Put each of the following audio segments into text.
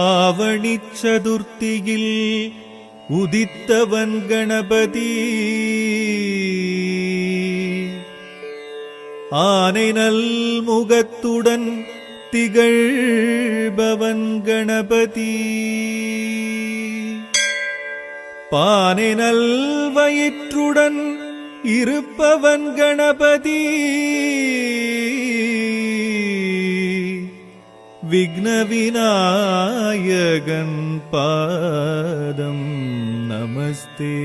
ஆவணிச் சதுர்த்தியில் உதித்தவன் கணபதி ஆனை நல் முகத்துடன் திகழ்பவன் கணபதி பானை நல் வயிற்றுடன் இருப்பவன் கணபதி விக்ன விநாயகன் பாதம் நமஸ்தே.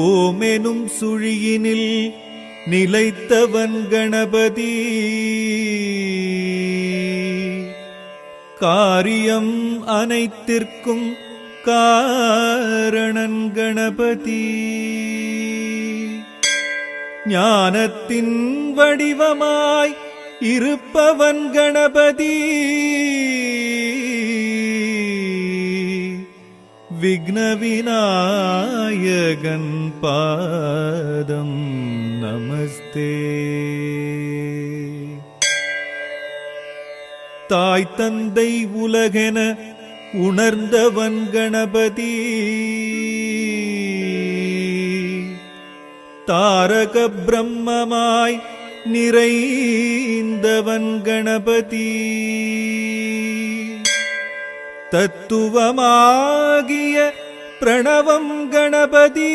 ஓமெனும் சுழியினில் நிலைத்தவன் கணபதி காரியம் அனைத்திற்கும் காரணன் கணபதி ஞானத்தின் வடிவமாய் இருப்பவன் கணபதி விக்ன விநாயகன் பாதம் நமஸ்தே. தாய் தந்தை உலகென உணர்ந்தவன் கணபதி தாரக பிரம்மமாய் நிறைந்தவன் கணபதி தத்துவமாகிய பிரணவம் கணபதி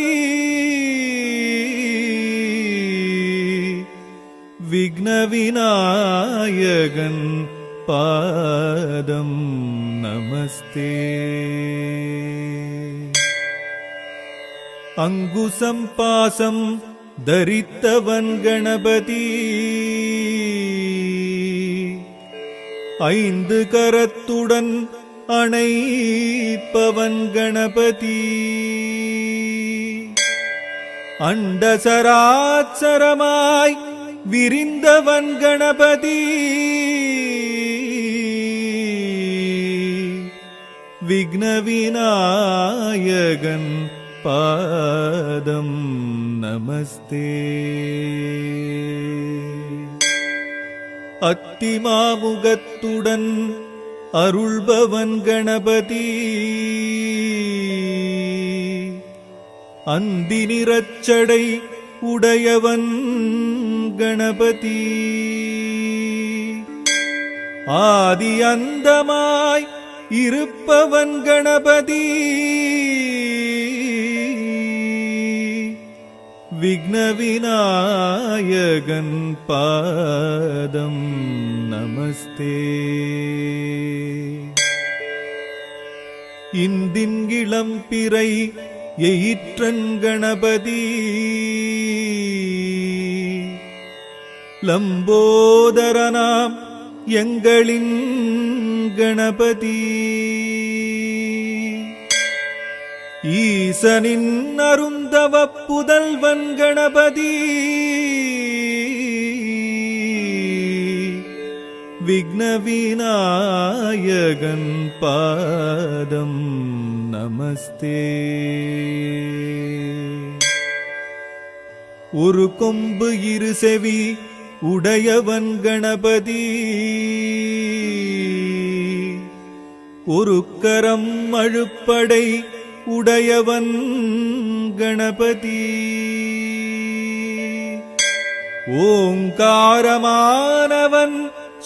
விக்ன விநாயகன் பாதம் நமஸ்தே. அங்குசம் பாசம் தரித்தவன் கணபதி ஐந்து கரத்துடன் அணைப்பவன் கணபதி அண்டசராச்சரமாய் விரிந்தவன் கணபதி விக்ன விநாயகன் பாதம் நமஸ்தே. அத்திமாமுகத்துடன் அருள்பவன் கணபதி அந்தி நிறச்சடை உடையவன் கணபதி ஆதி அந்தமாய் இருப்பவன் கணபதி விக்ன விநாயகன் பாதம் நமஸ்தே. இந்தின் இளம் பிறை எயிற்றன் கணபதி லம்போதரனாம் எங்களின் கணபதி ஈசனின் அருந்தவ புதல்வன் கணபதி விக்ன விநாயகன் பாதம் நமஸ்தே. ஒரு கொம்பு இரு செவி உடையவன் கணபதி ஒரு கரம் அழுப்படை உடையவன் கணபதி ஓங்காரமானவன்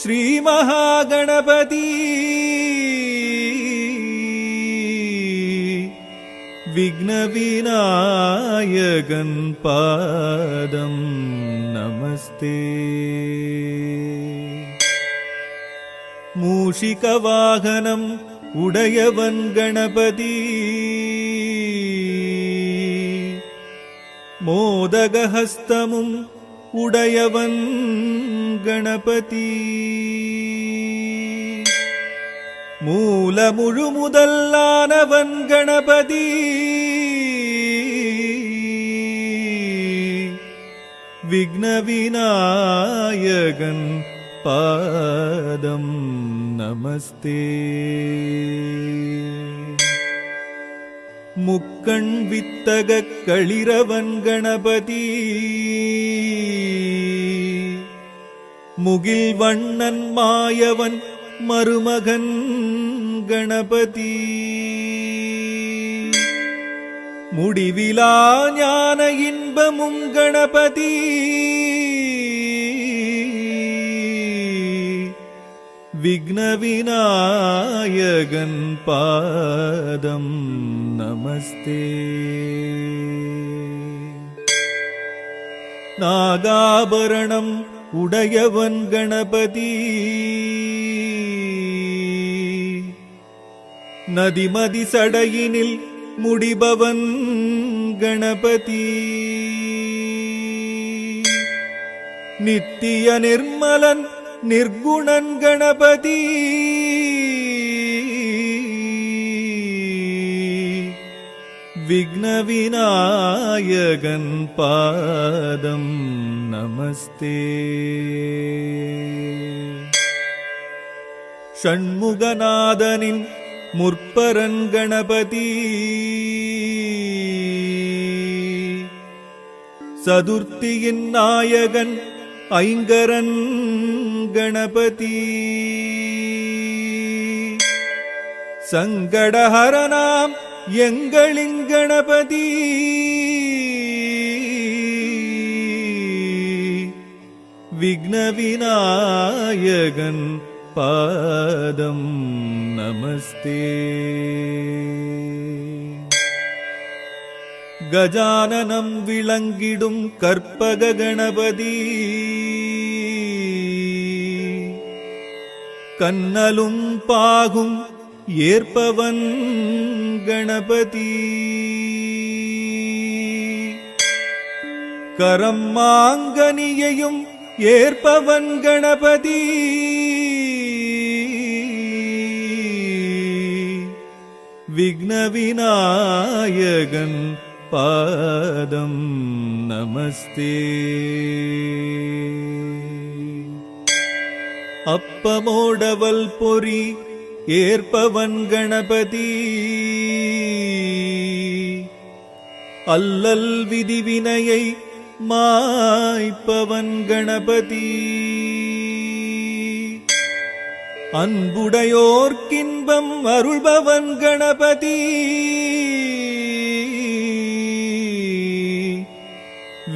ஸ்ரீ மகாகணபதி விக்ன விநாயகன் பாதம் நமஸ்தே. மூஷிக வாகனம் உடையவன் கணபதி மோதகஹஸ்தமும் உடையவன் கணபதி மூல முழு முதலானவன் கணபதி விக்ன விநாயகன் பாதம் நமஸ்தே. முக்கண் வித்தக களிரவன் கணபதி முகில் வண்ணன் மாயவன் மருமகன் கணபதி முடிவிலா ஞான இன்பமும் கணபதி விக்ன விநாயகன் பாதம் நமஸ்தே. நாகாபரணம் உடையவன் கணபதி நதிமதி சடையினில் முடிபவன் கணபதி நித்திய நிர்மலன் நிர்குணன் கணபதி விக்ன விநாயகன் பாதம் நமஸ்தே. ஷண்முகநாதனின் முற்பரன் கணபதி சதுர்த்தியின் நாயகன் ஐங்கரன் கணபதி சங்கடஹரனாம் எங்களின் கணபதி விக்ன விநாயகன் பாதம் நமஸ்தே. கஜானனம் விளங்கிடும் கற்பக கணபதி கண்ணலும் பாகும் ஏற்பவன் கணபதி கரம் மாங்கனியையும் ஏற்பவன் கணபதி விக்ன விநாயகன் பாதம் நமஸ்தே. அப்பமோடவல் பொறி ஏற்பவன் கணபதி அல்லல் விதிவினையை மாய்ப்பவன் கணபதி அன்புடையோர்க்கின்பம் அருள்பவன் கணபதி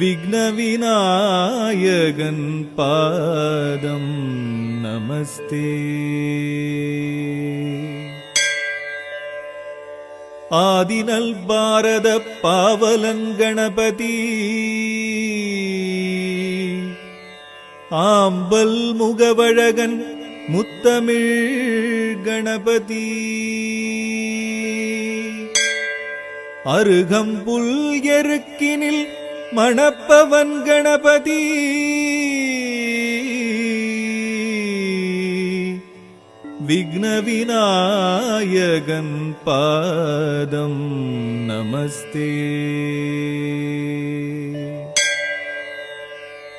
விக்ன விநாயகன் பாதம் நமஸ்தே. ஆதினல் பாரத பாவலன் கணபதி ஆம்பல் முகவழகன் முத்தமிழ் கணபதி அருகம்புல் எருக்கினில் மணப்பவன் கணபதி விக்ன விநாயகன் பாதம் நமஸ்தே.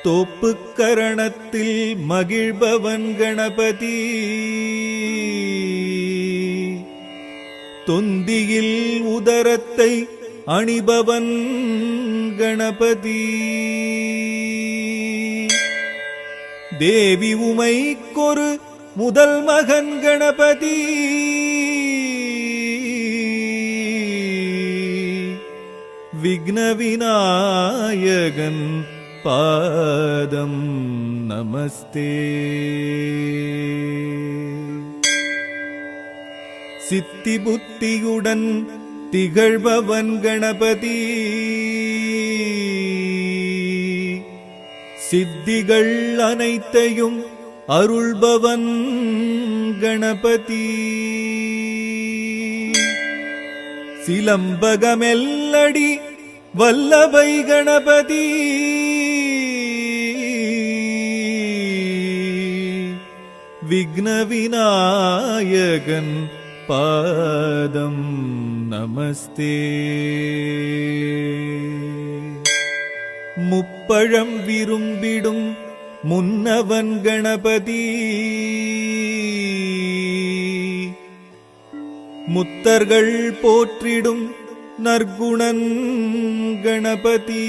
தோப்புக்கரணத்தில் மகிழ்பவன் கணபதி தொந்தியில் உதரத்தை அணிபவன் கணபதி தேவி உமைக்கொரு முதல் மகன் கணபதி விக்ன விநாயகன் பாதம் நமஸ்தே. சித்தி புத்தியுடன் திகழ்பவன் கணபதி சித்திகள் அனைத்தையும் அருள்பவன் கணபதி சிலம்பகமெல்லடி வல்லபை கணபதி விக்ன விநாயகன் பாதம் நமஸ்தே. முப்பழம் விரும்பிடும் முன்னவன் கணபதி முத்தர்கள் போற்றிடும் நற்குணன் கணபதி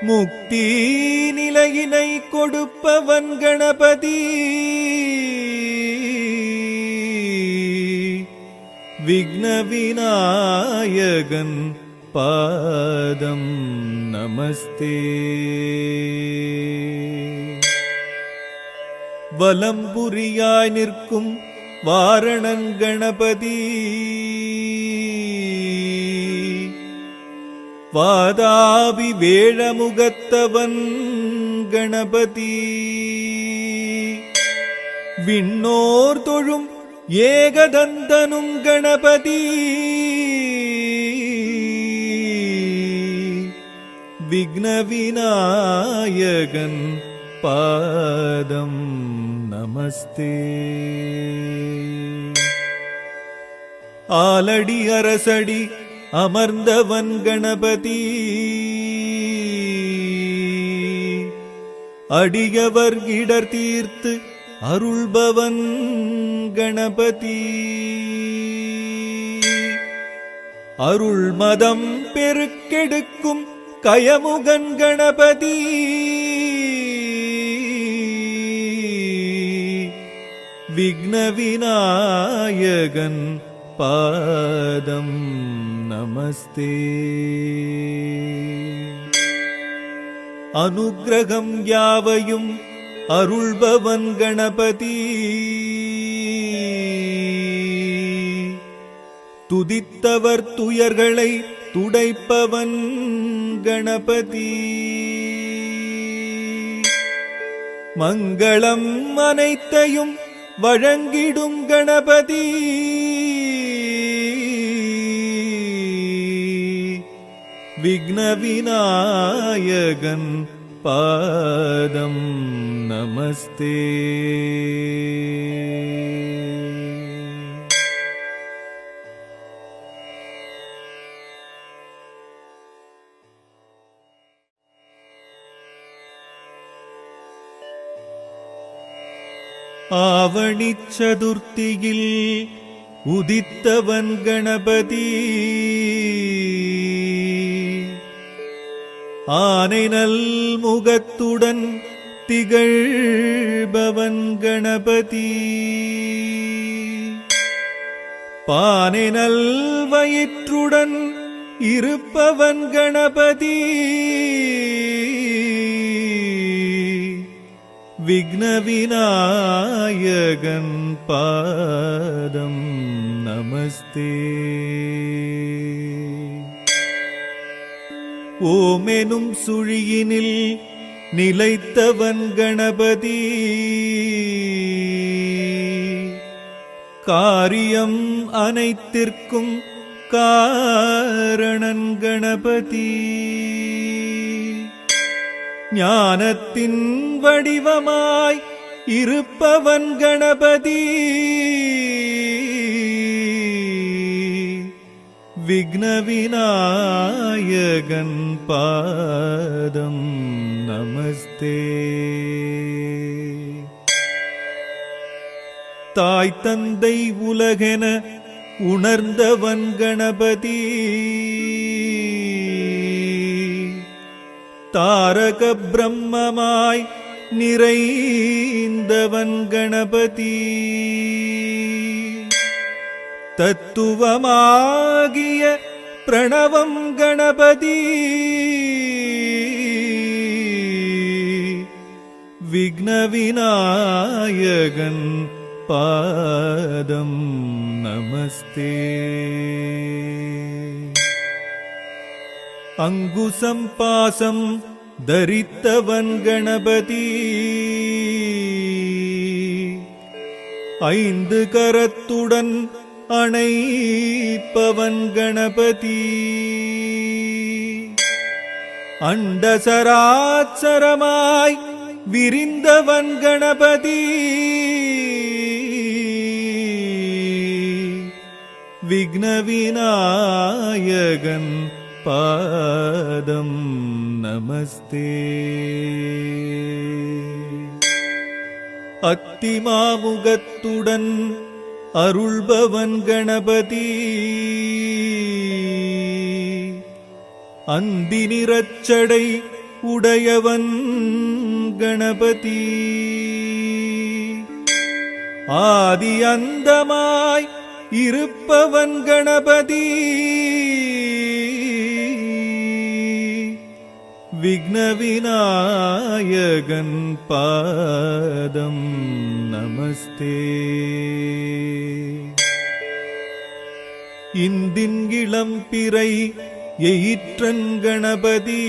முக்தி நிலையினை கொடுப்பவன் கணபதி விக்ன விநாயகன் பாதம் நமஸ்தே. வலம்புரியாய் நிற்கும் வாரணன் கணபதி வாதாபி வேழமுகத்தவன் கணபதி விண்ணோர் தொழும் ஏகதந்தனும் கணபதி விக்ன விநாயகன் பாதம் நமஸ்தே. ஆலடி அரசடி அமர்ந்தவன் கணபதி அடியவர் இடர் தீர்த்து அருள்பவன் கணபதி அருள் மதம் பெருக்கெடுக்கும் கயமுகன் கணபதி விக்ன விநாயகன் பாதம் நமஸ்தே. அனுக்கிரகம் யாவையும் அருள்பவன் கணபதி துதித்தவர் துயர்களை துடைப்பவன் கணபதி மங்களம் அனைத்தையும் வழங்கிடும் கணபதி விக்ன விநாயகன் பாதம் நமஸ்தே. ஆவணி சதுர்த்தியில் உதித்தவன் கணபதி ஆனை நல் முகத்துடன் திகழ்பவன் கணபதி பானை நல் வயிற்றுடன் இருப்பவன் கணபதி விக்ன விநாயகன் பாதம் நமஸ்தே. ஓமெனும் சுழியினில் நிலைத்தவன் கணபதி காரியம் அனைத்திற்கும் காரணன் கணபதி ஞானத்தின் வடிவமாய் இருப்பவன் கணபதி விக்ன விநாயகன் பாதம் நமஸ்தே. தாய் தந்தை உலகென உணர்ந்தவன் கணபதி தாரக பிரம்மமாய் நிறைந்தவன் கணபதி தத்துவமாகிய பிரணவம் கணபதி விக்ன விநாயகன் பாதம் நமஸ்தே. அங்குசம் பாசம் தரித்தவன் கணபதி ஐந்து கரத்துடன் அணைப்பவன் கணபதி அண்டசராச்சரமாய் விரிந்தவன் கணபதி விக்ன விநாயகன் பாதம் நமஸ்தே. அத்திமாமுகத்துடன் அருள்பவன் கணபதி அந்தி நிறச்சடை உடையவன் கணபதி ஆதி அந்தமாய் இருப்பவன் கணபதி விக்ன விநாயகன் பாதம் நமஸ்தே இந்தின் இளம் பிறை எயிற்றன் கணபதி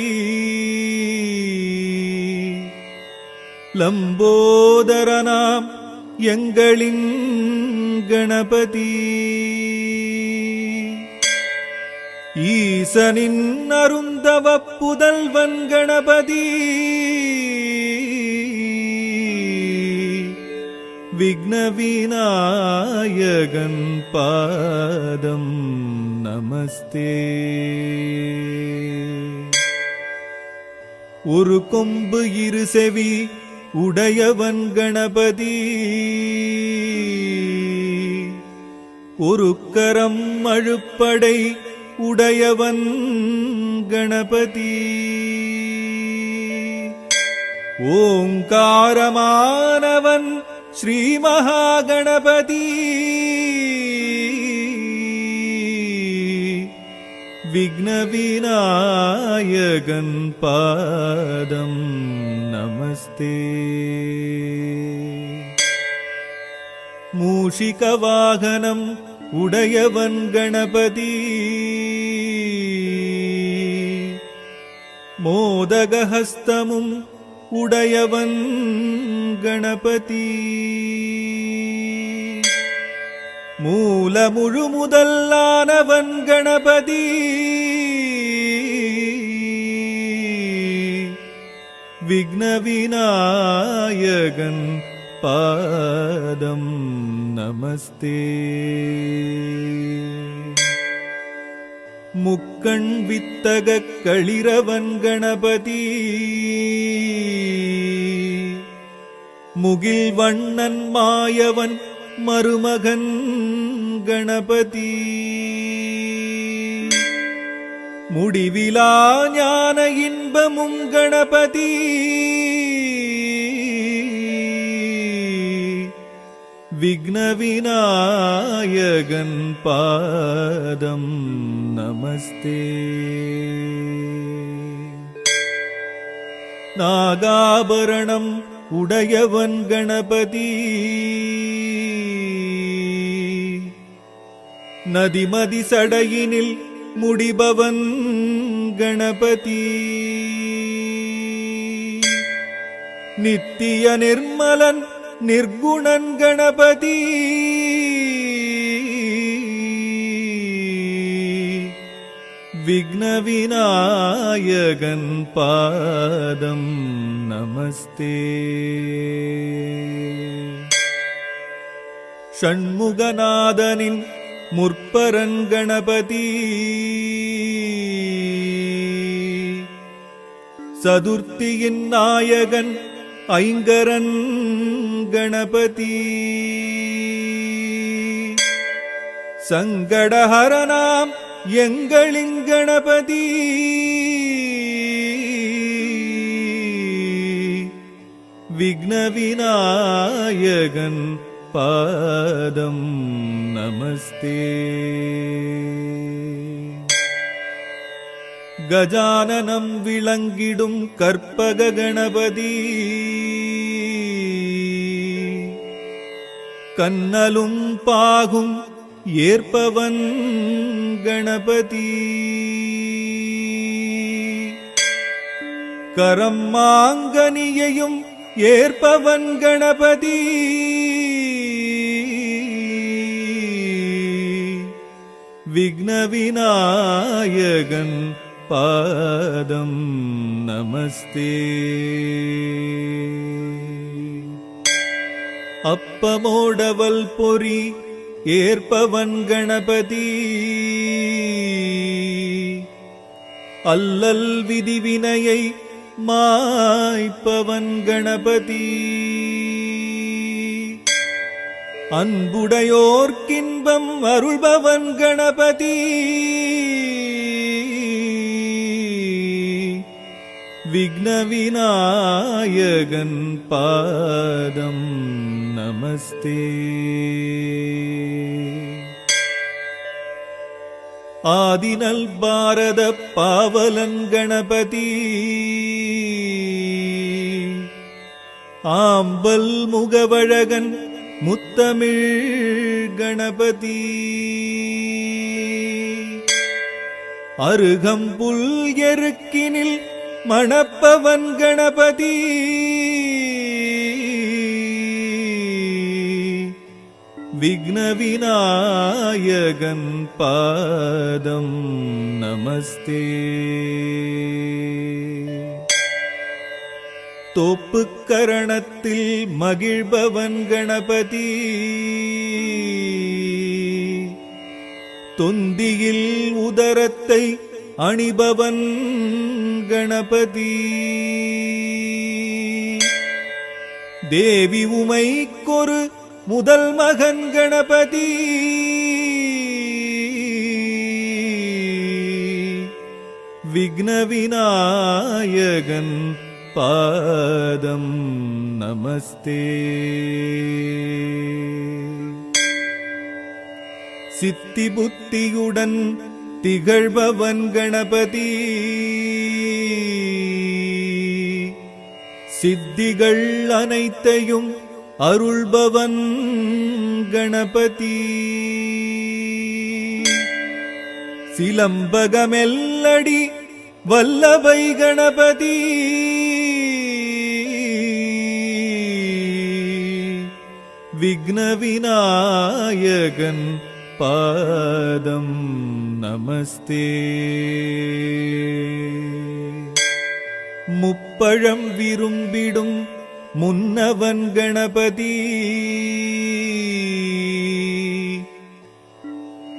லம்போதரனாம் எங்களின் கணபதி ஈசனின் அருந்தவ புதல்வன் கணபதி விக்ன விநாயகன் பாதம் நமஸ்தே ஒரு கொம்பு இரு செவி உடையவன் கணபதி ஒரு கரம் அழுப்படை உடையவன் கணபதி ஓங்காரமானவன் ஸ்ரீ மகாகணபதி விக்ன விநாயகன் பாதம் நமஸ்தே மூஷிக வாகனம் உடையவன் கணபதி மோதகஹஸ்தமும் உடையவன் கணபதி மூல முழு முதலானவன் கணபதி விக்ன விநாயகன் பாதம் நமஸ்தே முக்கண் வித்தக களிரவன் கணபதி முகில் வண்ணன் மாயவன் மருமகன் கணபதி முடிவிலா ஞான இன்பமும் கணபதி விக்ன விநாயகன் பாதம் நமஸ்தே நாகாபரணம் உடையவன் கணபதி நதிமதி சடையினில் முடிபவன் கணபதி நித்திய நிர்மலன் நிர்குணன் கணபதி விக்ன விநாயகன் பாதம் நமஸ்தே ஷண்முகநாதனின் முற்பரன் கணபதி சதுர்த்தியின் நாயகன் ஐங்கரன் கணபதி சங்கடஹரனாம் எங்களின் கணபதி விக்ன விநாயகன் பாதம் நமஸ்தே கஜானனம் விளங்கிடும் கற்பக கணபதி கண்ணலும் பாகும் ஏற்பவன் கணபதி கரம் மாங்கனியையும் ஏற்பவன் கணபதி விக்ன விநாயகன் பாதம் நமஸ்தே அப்பமோடவல் பொறி ஏற்பவன் கணபதி அல்லல் விதிவினையை மாய்ப்பவன் கணபதி அன்புடையோர்க்கின்பம் அருள்பவன் கணபதி விக்னவிநாயகன் பாதம் நமஸ்தே. ஆதிநல் பாரத பாவலன் கணபதி, ஆம்பல் முகவழகன் முத்தமிழ் கணபதி, அருகம்புல் எருக்கினில் மணப்பவன் கணபதி, விக்னவிநாயகன் பாதம் நமஸ்தே. தோப்புக்கரணத்தில் மகிழ்பவன் கணபதி, தொந்தியில் உதரத்தை அணிபவன் கணபதி, தேவி உமைக்கொரு முதல் மகன் கணபதி, விக்னவிநாயகன் பாதம் நமஸ்தே. சித்தி புத்தியுடன் திகழ்பவன் கணபதி, சித்திகள் அனைத்தையும் அருள்பவன் கணபதி, சிலம்பகமெல்லடி வல்லபை கணபதி, விக்னவிநாயகன் பாதம் நமஸ்தே. முப்பழம் விரும்பிடும் முன்னவன் கணபதி,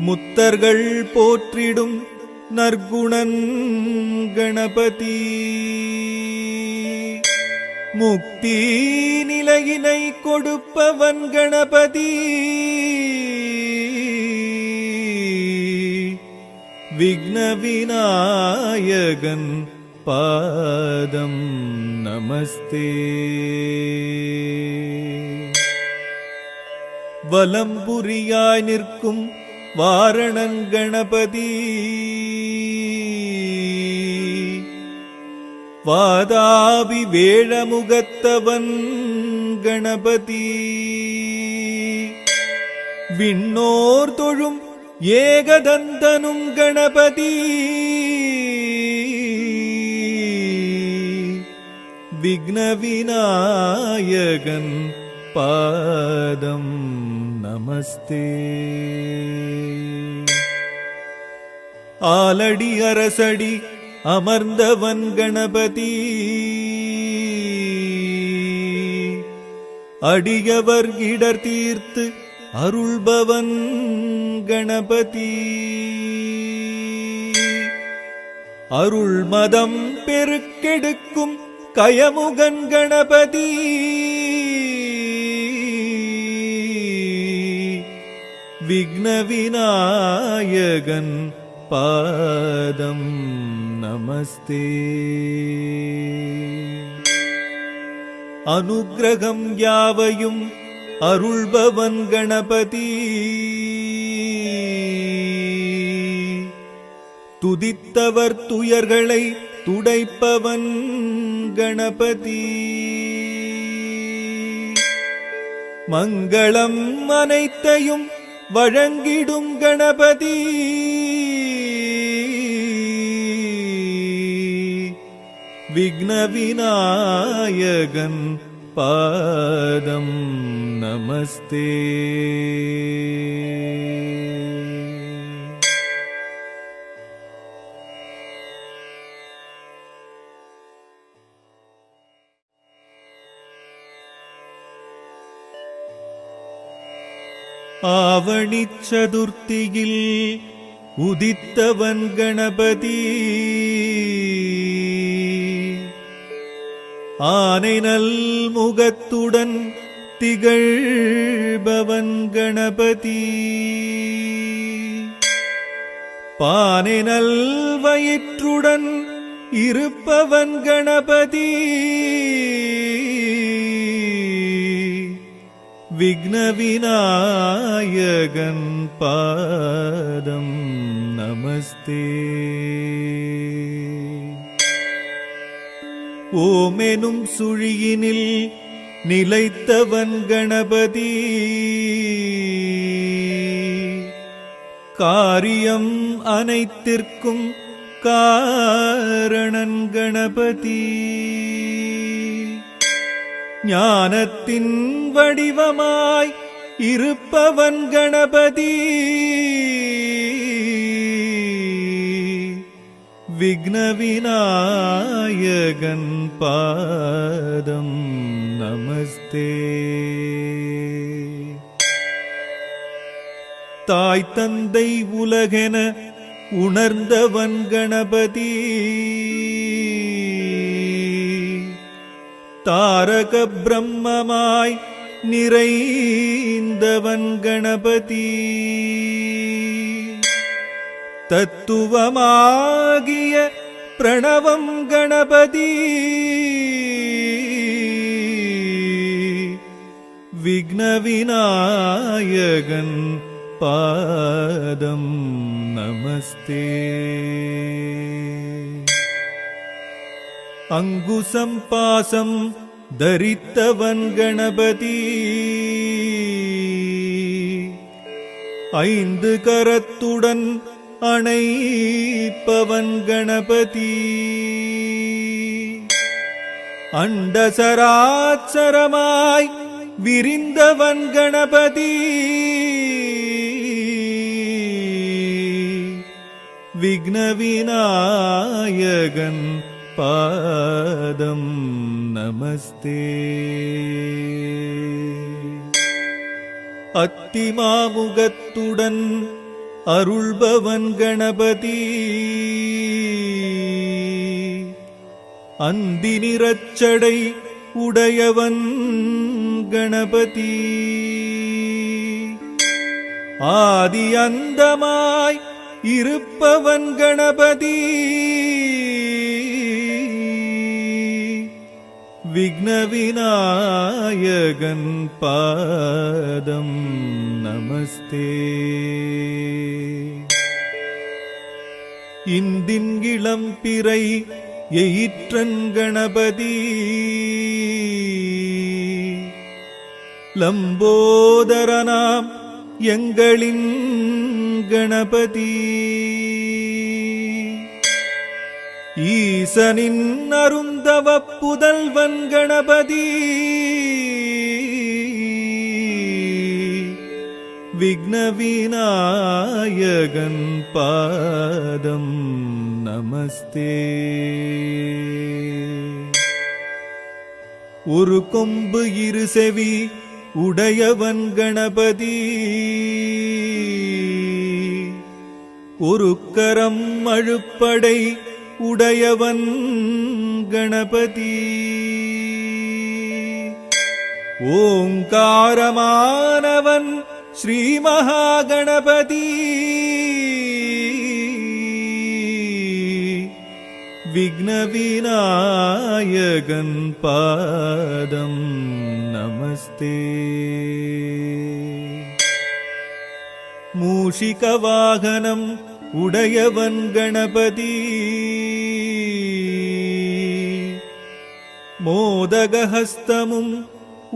முத்தர்கள் போற்றிடும் நற்குணன் கணபதி, முக்தி நிலையினை கொடுப்பவன் கணபதி, விக்னவிநாயகன் பாதம் நமஸ்தே. வலம்புரியாய் நிற்கும் வாரணன் கணபதி, வாதாபி வேழமுகத்தவன் கணபதி, விண்ணோர் தொழும் ஏகதந்தனும் கணபதி, விக்னவிநாயகன் பாதம் நமஸ்தே. ஆலடி அரசடி அமர்ந்தவன் கணபதி, அடியவர் இடர் தீர்த்து அருள்பவன் கணபதி, அருள் மதம் பெருக்கெடுக்கும் கயமுகன் கணபதி, விக்னவிநாயகன் பாதம் நமஸ்தே. அனுக்கிரகம் யாவையும் அருள்பவன் கணபதி, துதித்தவர் துயர்களை துடைப்பவன் கணபதி, மங்களம் அனைத்தையும் வழங்கிடும் கணபதி, விக்னவிநாயகன் பாதம் நமஸ்தே. ஆவணிச் சதுர்த்தியில் உதித்தவன் கணபதி, ஆனை நல் முகத்துடன் திகழ்பவன் கணபதி, பானை நல் வயிற்றுடன் இருப்பவன் கணபதி விக்ன விநாயகன் பாதம் நமஸ்தே. ஓமெனும் சுழியினில் நிலைத்தவன் கணபதி காரியம் அனைத்திற்கும் காரணன் கணபதி ஞானத்தின் வடிவமாய் இருப்பவன் கணபதி விக்ன விநாயகன் பாதம் நமஸ்தே. தாய் தந்தை உலகென உணர்ந்தவன் கணபதி தாரக பிரம்மமாய் நிறைந்தவன் கணபதி தத்துவமாகிய பிரணவம் கணபதி விக்ன விநாயகன் பாதம் நமஸ்தே. அங்குசம் பாசம் தரித்தவன் கணபதி ஐந்து கரத்துடன் அணைப்பவன் கணபதி அண்டசராச்சரமாய் விரிந்தவன் கணபதி விக்ன விநாயகன் பாதம் நமஸ்தே. அத்திமாமுகத்துடன் அருள்பவன் கணபதி அந்தி நிறச்சடை உடையவன் கணபதி ஆதி அந்தமாய் இருப்பவன் கணபதி விக்ன விநாயகன் பாதம் நமஸ்தே. இந்தின் இளம் பிறை எயிற்றன் கணபதி லம்போதரனாம் எங்களின் கணபதி ஈசனின் அருந்தவ புதல்வன் கணபதி விக்ன விநாயகன் பாதம் நமஸ்தே. ஒரு கொம்பு இரு செவி உடையவன் கணபதி ஒரு கரம் அழுப்படை உடையவன் கணபதி ஓங்காரமானவன் ஸ்ரீ மகாகணபதி விக்ன விநாயகன் பாதம் நமஸ்தே. மூஷிக வாகனம் உடையவன் கணபதி மோதகஹஸ்தமும்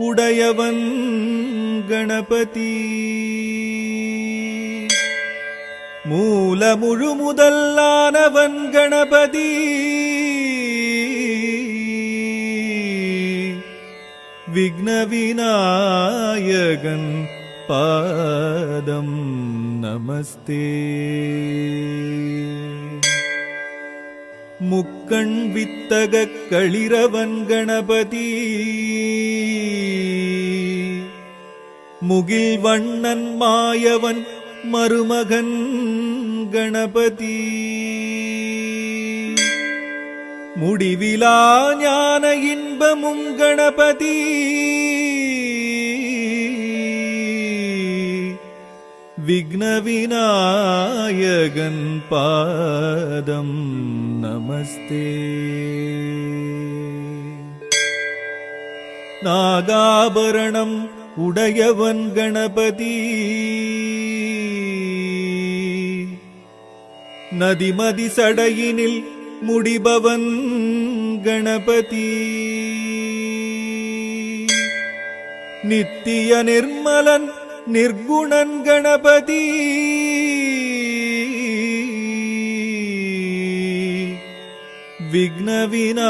உடையவன் கணபதி மூல முழு முதலானவன் கணபதி விக்ன விநாயகன் பாதம் நமஸ்தே. முக்கண் வித்தக களிரவன் கணபதி முகில் வண்ணன் மாயவன் மருமகன் கணபதி முடிவிலா ஞான இன்பமும் கணபதி விக்னவிநாயகன் பாதம் நமஸ்தே. நாகாபரணம் உடையவன் கணபதி, நதிமதி சடையினில் முடிபவன் கணபதி, நித்திய நிர்மலன் நிர்குணன் கணபதி, விக்னவிநாயகன்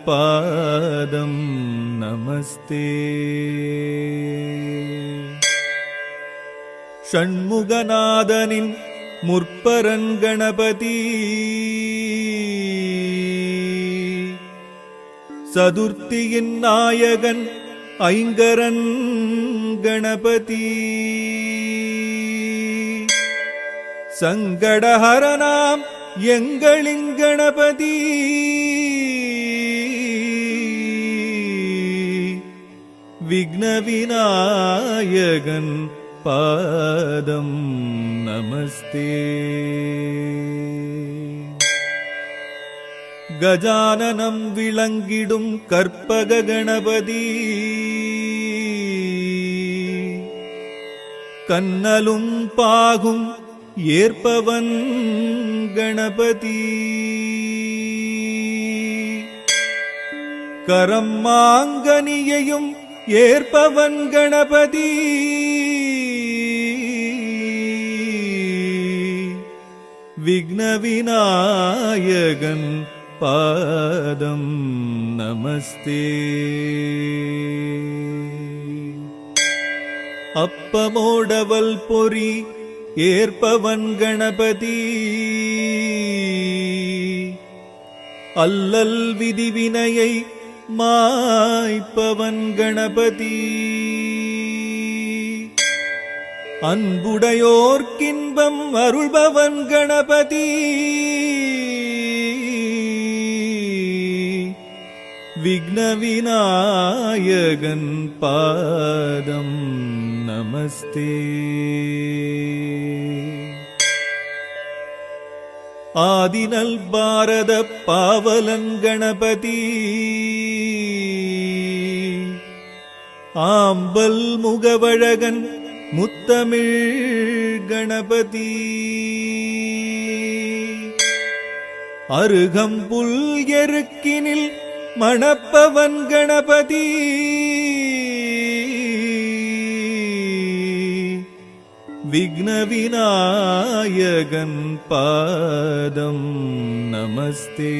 பாதம் நமஸ்தே. ஷண்முகநாதனின் முற்பரன் கணபதி, சதுர்த்தியின் நாயகன் ஐங்கரன் கணபதி, சங்கடஹரனாம் எங்களின் கணபதி, விக்னவிநாயகன் பாதம் நமஸ்தே. கஜானனம் விளங்கிடும் கற்பக கணபதி, கண்ணலும் பாகும் ஏற்பவன் கணபதி, கரம் மாங்கனியையும் ஏற்பவன் கணபதி, விக்னவிநாயகன் பாதம் நமஸ்தே. அப்பமோடவல் பொறி ஏற்பவன் கணபதி, அல்லல் விதிவினையை மாய்ப்பவன் கணபதி, அன்புடையோர்க்கின்பம் அருள்பவன் கணபதி, விக்னவிநாயகன் பாதம் நமஸ்தே. ஆதினல் பாரத பாவலன் கணபதி, ஆம்பல் முகவழகன் முத்தமிழ் கணபதி, அருகம்புல் எருக்கினில் மணப்பவன் கணபதி, விக்னவிநாயகன் பாதம் நமஸ்தே.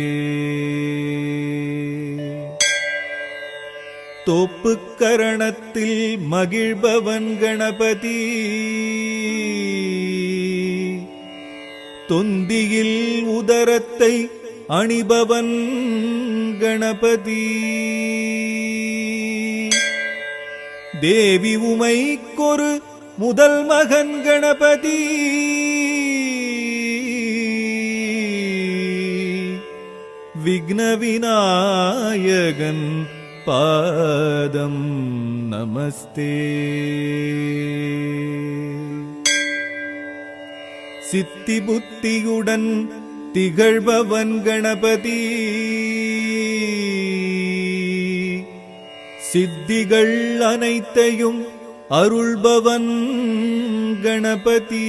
தோப்புக்கரணத்தில் மகிழ்பவன் கணபதி, தொந்தியில் உதரத்தை அணிபவன் கணபதி, தேவி உமைக்கொரு முதல் மகன் கணபதி, விக்னவிநாயகன் பாதம் நமஸ்தே. சித்தி புத்தியுடன் திகழ்பவன் கணபதி, சித்திகள் அனைத்தையும் அருள்பவன் கணபதி,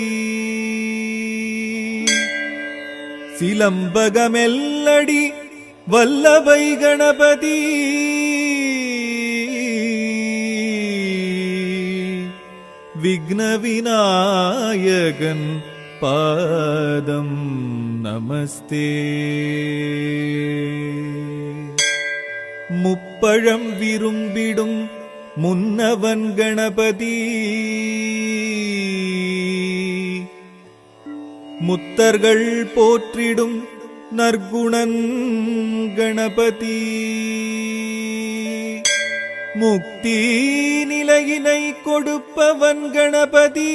சிலம்பகமெல்லடி வல்லபை கணபதி, விக்னவிநாயகன் பாதம் நமஸ்தே. முப்பழம் விரும்பிடும் முன்னவன் கணபதி, முத்தர்கள் போற்றிடும் நற்குணன் கணபதி, முக்தி நிலையினை கொடுப்பவன் கணபதி,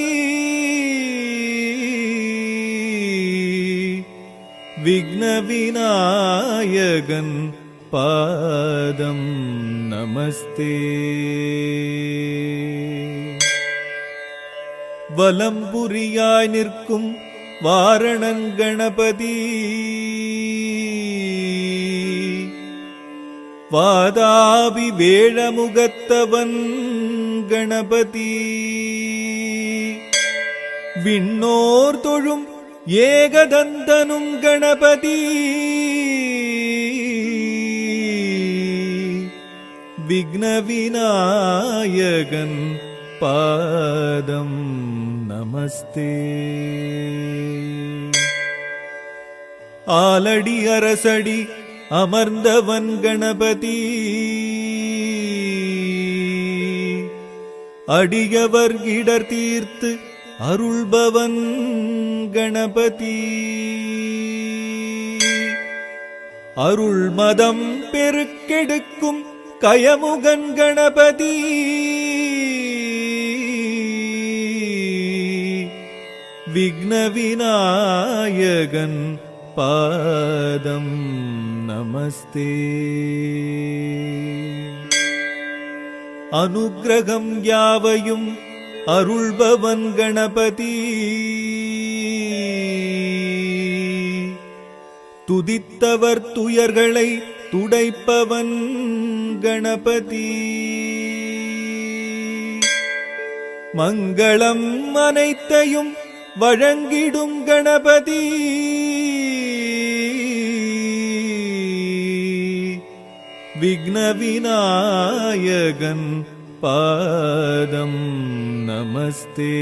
விக்னவிநாயகன் பாதம் நமஸ்தே. வலம்புரியாய் நிற்கும் வாரணன் கணபதி வாதாபி வேழமுகத்தவன் கணபதி விண்ணோர் தொழும் ஏகதந்தனும் கணபதி விக்ன விநாயகன் பாதம் நமஸ்தே. ஆலடி அரசடி அமர்ந்தவன் கணபதி அடியவர் இடர் தீர்த்து அருள்பவன் கணபதி அருள் மதம் பெருக்கெடுக்கும் கயமுகன் கணபதி விக்ன விநாயகன் பாதம் நமஸ்தே. அனுக்கிரகம் யாவையும் அருள்பவன் கணபதி துதித்தவர் துயர்களை துடைப்பவன் கணபதி மங்களம் அனைத்தையும் வழங்கிடும் கணபதி விக்ன விநாயகன் பாதம் நமஸ்தே.